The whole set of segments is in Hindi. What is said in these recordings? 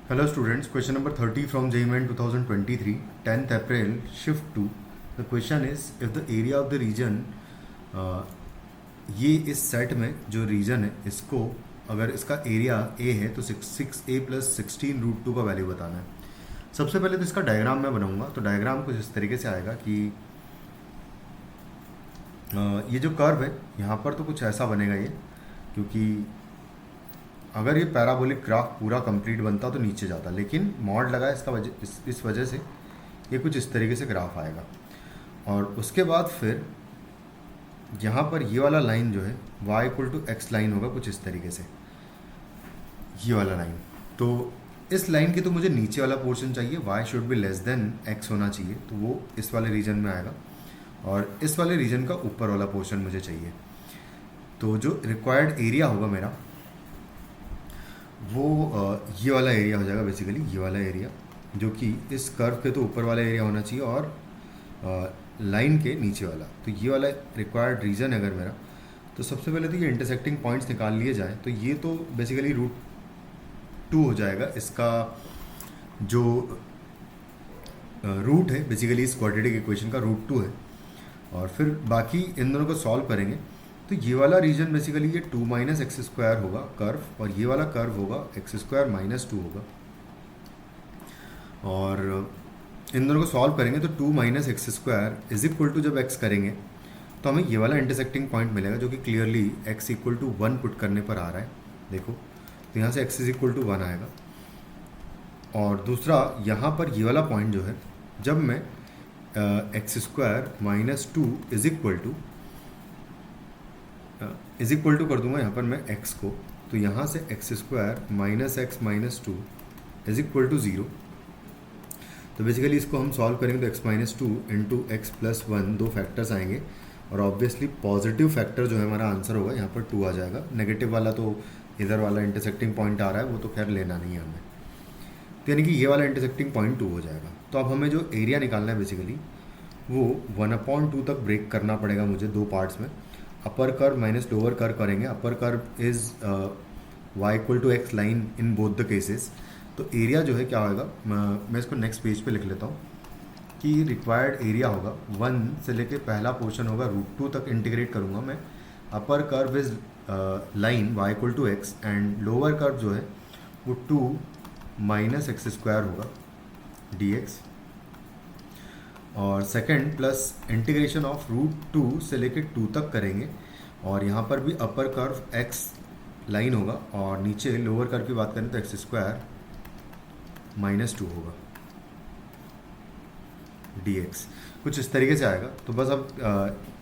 Hello students, question number 30 from JEE Main 2023, 10th April, shift 2. The question is, if the area of the region, ये इस सेट में जो रीजन है इसको अगर इसका एरिया ए है तो 6a प्लस 16√2 का वैल्यू बताना है। सबसे पहले तो इसका डायग्राम मैं बनाऊंगा। तो डायग्राम कुछ इस तरीके से आएगा कि ये जो कर्व है यहाँ पर तो कुछ ऐसा बनेगा ये, क्योंकि अगर ये पैराबोलिक ग्राफ पूरा कंप्लीट बनता तो नीचे जाता, लेकिन मॉड लगा इसका इस वजह से ये कुछ इस तरीके से ग्राफ आएगा। और उसके बाद फिर यहाँ पर ये वाला लाइन जो है y equal to x line होगा कुछ इस तरीके से, ये वाला लाइन। तो इस लाइन की तो मुझे नीचे वाला पोर्शन चाहिए, y should be less than x होना चाहिए, तो वो इस वाले रीजन में आएगा। और इस वाले रीजन का ऊपर वाला पोर्शन मुझे चाहिए। तो जो रिक्वायर्ड एरिया होगा मेरा वो ये वाला एरिया हो जाएगा, बेसिकली ये वाला एरिया, जो कि इस कर्व के तो ऊपर वाला एरिया होना चाहिए और लाइन के नीचे वाला। तो ये वाला रिक्वायर्ड रीजन अगर मेरा, तो सबसे पहले तो ये इंटरसेक्टिंग पॉइंट्स निकाल लिए जाए तो ये तो बेसिकली √2 हो जाएगा। इसका जो रूट है बेसिकली इस क्वाड्रेटिक इक्वेशन का √2 है। और फिर बाकी इन दोनों को सॉल्व करेंगे तो ये वाला रीजन बेसिकली ये 2 माइनस एक्स स्क्वायर होगा कर्व, और ये वाला कर्व होगा एक्स स्क्वायर माइनस 2 होगा। और इन दोनों को सॉल्व करेंगे तो 2 minus X square is equal to, जब एक्स करेंगे तो हमें ये वाला इंटरसेक्टिंग पॉइंट मिलेगा, जो कि clearly X equal to 1 put करने पर आ रहा है। देखो तो यहाँ से एक्स इज इक्वल टू 1 आएगा। और दूसरा यहाँ पर ये वाला पॉइंट जो है, जब मैं X square minus 2 is equal to कर दूंगा यहाँ पर मैं x को, तो यहाँ से X square minus X minus 2 is equal to 0। तो बेसिकली इसको हम सॉल्व करेंगे तो x minus 2 into X plus 1 दो फैक्टर्स आएंगे, और ऑब्वियसली पॉजिटिव फैक्टर जो है हमारा आंसर होगा यहाँ पर 2 आ जाएगा। नेगेटिव वाला तो इधर वाला इंटरसेक्टिंग पॉइंट आ रहा है, वो तो खैर लेना नहीं है हमें। तो यानी कि ये वाला इंटरसेक्टिंग पॉइंट 2 हो जाएगा। तो अब हमें जो एरिया निकालना है बेसिकली वो 1/2 तक ब्रेक करना पड़ेगा मुझे दो पार्ट्स में। Upper curve minus lower curve करेंगे। Upper curve is y equal to x line in both the cases. तो एरिया जो है क्या होगा, मैं इसको नेक्स्ट पेज पे लिख लेता हूँ कि रिक्वायर्ड एरिया होगा 1 से लेके पहला पोर्शन होगा √2 तक इंटीग्रेट करूँगा मैं। Upper curve is line y equal to X, and lower curve जो है वो 2 माइनस एक्स स्क्वायर होगा dx। और सेकंड प्लस इंटीग्रेशन ऑफ √2 से लेके 2 तक करेंगे, और यहाँ पर भी अपर कर्व x लाइन होगा, और नीचे लोअर कर्व की बात करें तो एक्स स्क्वायर माइनस 2 होगा dx। कुछ इस तरीके से आएगा। तो बस अब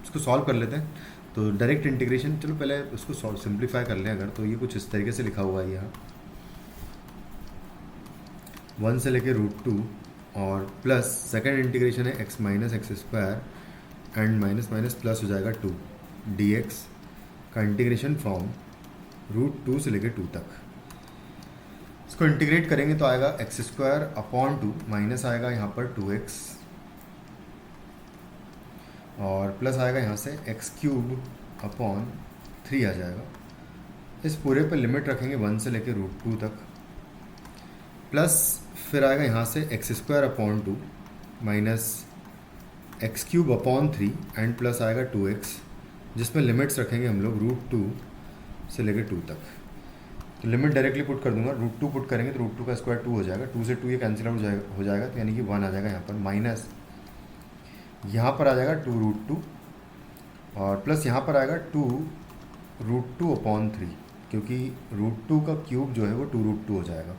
इसको सॉल्व कर लेते हैं। तो डायरेक्ट इंटीग्रेशन, चलो पहले उसको सिंप्लीफाई कर लें अगर, तो ये कुछ इस तरीके से लिखा हुआ है यहाँ 1 से लेके √2 और प्लस सेकेंड इंटीग्रेशन है x minus X square and minus minus plus हो जाएगा 2 dx का इंटीग्रेशन फ्रॉम √2 से लेकर 2 तक। इसको इंटीग्रेट करेंगे तो आएगा एक्स स्क्वायर अपॉन 2, माइनस आएगा यहाँ पर 2x, और प्लस आएगा यहाँ से एक्स क्यूब अपॉन 3 आ जाएगा। इस पूरे पे लिमिट रखेंगे 1 से लेकर √2 तक, प्लस फिर आएगा यहाँ से X square upon 2 minus x cube upon 3 and plus आएगा 2x, जिसमें लिमिट्स रखेंगे हम लोग √2 से लेकर 2 तक। तो लिमिट डायरेक्टली पुट कर दूंगा, √2 पुट करेंगे तो √2 का स्क्वायर 2 हो जाएगा, 2 से 2 ये कैंसिल आउट हो जाएगा, तो यानी कि 1 आ जाएगा यहाँ पर, माइनस यहाँ पर आ जाएगा 2√2 और प्लस यहाँ पर आएगा 2√2 अपॉन 3, क्योंकि √2 का क्यूब जो है वो 2√2 हो जाएगा,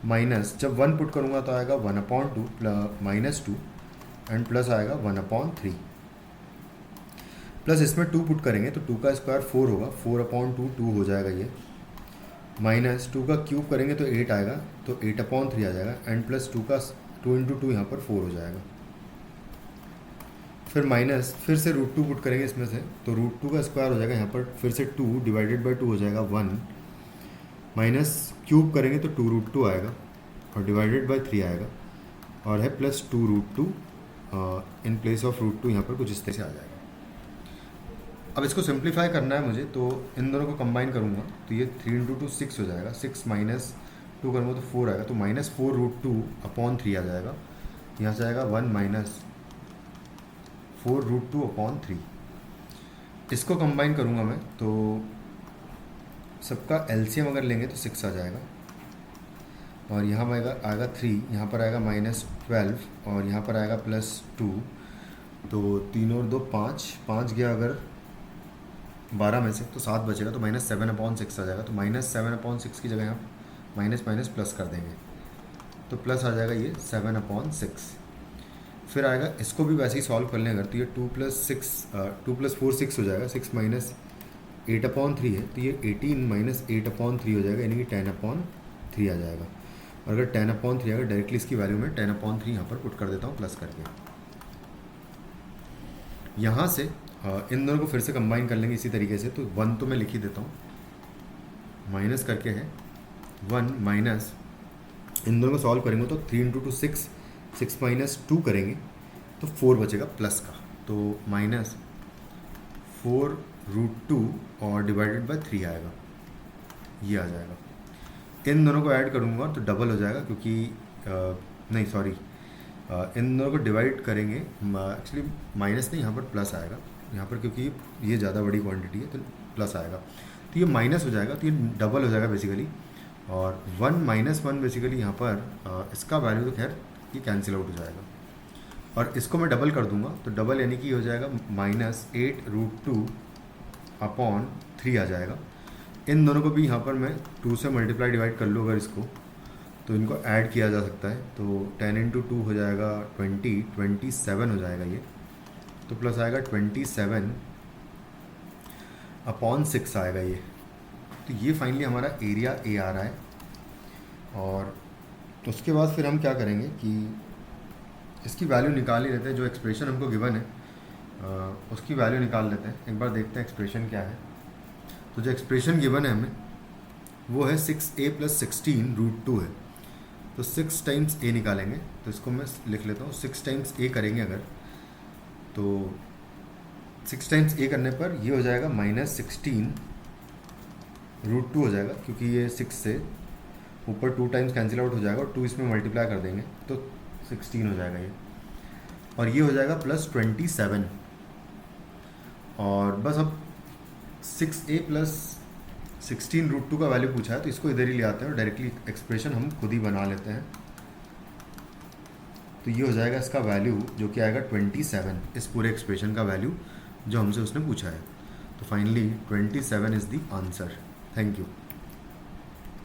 माइनस जब 1 पुट करूँगा तो आएगा 1/2 माइनस 2 एंड प्लस आएगा 1/3, प्लस इसमें 2 पुट करेंगे तो 2 का स्क्वायर 4 होगा, 4/2 2 हो जाएगा ये, माइनस 2 का क्यूब करेंगे तो 8 आएगा, तो 8/3 आ जाएगा, एंड प्लस 2 इंटू 2 यहाँ पर 4 हो जाएगा। फिर माइनस फिर से √2 पुट करेंगे इसमें से, तो √2 का स्क्वायर हो जाएगा यहाँ पर फिर से 2 डिवाइडेड बाई 2 हो जाएगा 1, माइनस क्यूब करेंगे तो 2√2 आएगा और डिवाइडेड बाई 3 आएगा, और है प्लस 2√2 इन प्लेस ऑफ √2 यहाँ पर कुछ इस तरह से आ जाएगा। अब इसको सिंप्लीफाई करना है मुझे, तो इन दोनों को कंबाइन करूँगा तो ये 3 इंटू 2 6 हो जाएगा, 6 माइनस टू करूँगा तो 4 आएगा, तो -4√2/3 आ जाएगा। यहाँ से आएगा 1 - 4√2/3। इसको कंबाइन करूँगा मैं तो सबका एलसीएम अगर लेंगे तो 6 आ जाएगा, और यहाँ आएगा 3, यहाँ पर आएगा -12, और यहाँ पर आएगा +2। तो 3 और 2 5 गया अगर 12 में से, तो 7 बचेगा, तो -7/6 आ जाएगा। तो -7/6 की जगह यहाँ माइनस माइनस प्लस कर देंगे, तो प्लस आ जाएगा ये 7/6। फिर आएगा, इसको भी वैसे ही सॉल्व कर लें अगर, तो ये 2 + 4 6 हो जाएगा। 6 - 8/3 है, तो ये 18 - 8/3 हो जाएगा, यानी कि 10/3 आ जाएगा। और अगर 10/3 आएगा, डायरेक्टली इसकी वैल्यू में 10/3 यहाँ पर पुट कर देता हूँ प्लस करके। यहाँ से इन दोनों को फिर से कंबाइन कर लेंगे इसी तरीके से। तो 1 तो मैं लिख ही देता हूँ, माइनस करके है 1 माइनस, इन दोनों को सॉल्व करेंगे तो 3 × 2 6, 6 - 2 करेंगे तो 4 बचेगा प्लस का, तो -4√2 और डिवाइडेड बाय 3 आएगा, ये आ जाएगा। इन दोनों को ऐड करूँगा तो डबल हो जाएगा, क्योंकि नहीं सॉरी, इन दोनों को डिवाइड करेंगे, एक्चुअली माइनस नहीं, यहाँ पर प्लस आएगा यहाँ पर, क्योंकि ये ज़्यादा बड़ी क्वांटिटी है तो प्लस आएगा। तो ये माइनस हो जाएगा, तो ये डबल हो जाएगा बेसिकली। और 1 - 1 बेसिकली यहाँ पर इसका वैल्यू तो खैर ये कैंसिल आउट हो जाएगा, और इसको मैं डबल कर दूंगा तो डबल यानी कि हो जाएगा -8√2/3 आ जाएगा। इन दोनों को भी यहाँ पर मैं 2 से मल्टीप्लाई डिवाइड कर लूँ अगर इसको, तो इनको ऐड किया जा सकता है। तो 10 × 2 हो जाएगा 27 हो जाएगा ये, तो प्लस आएगा 27/6 आएगा ये। तो ये फाइनली हमारा एरिया ए आ रहा है। और उसके बाद फिर हम क्या करेंगे कि इसकी वैल्यू निकाल ही लेते हैं, जो एक्सप्रेशन हमको गिवन है उसकी वैल्यू निकाल लेते हैं। एक बार देखते हैं एक्सप्रेशन क्या है। तो जो एक्सप्रेशन गिवन है हमें वो है 6a + 16√2 है, तो 6 टाइम्स a निकालेंगे। तो इसको मैं लिख लेता हूँ, 6 टाइम्स a करेंगे अगर, तो 6 टाइम्स a करने पर ये हो जाएगा -16√2 हो जाएगा, क्योंकि ये 6 से ऊपर 2 टाइम्स कैंसिल आउट हो जाएगा और 2 इसमें मल्टीप्लाई कर देंगे तो 16 हो जाएगा ये, और ये हो जाएगा +27। और बस अब 6a + 16√2 का वैल्यू पूछा है, तो इसको इधर ही ले आते हैं और डायरेक्टली एक्सप्रेशन हम खुद ही बना लेते हैं। तो ये हो जाएगा इसका वैल्यू, जो कि आएगा 27, इस पूरे एक्सप्रेशन का वैल्यू जो हमसे उसने पूछा है। तो finally 27 is the answer. Thank you.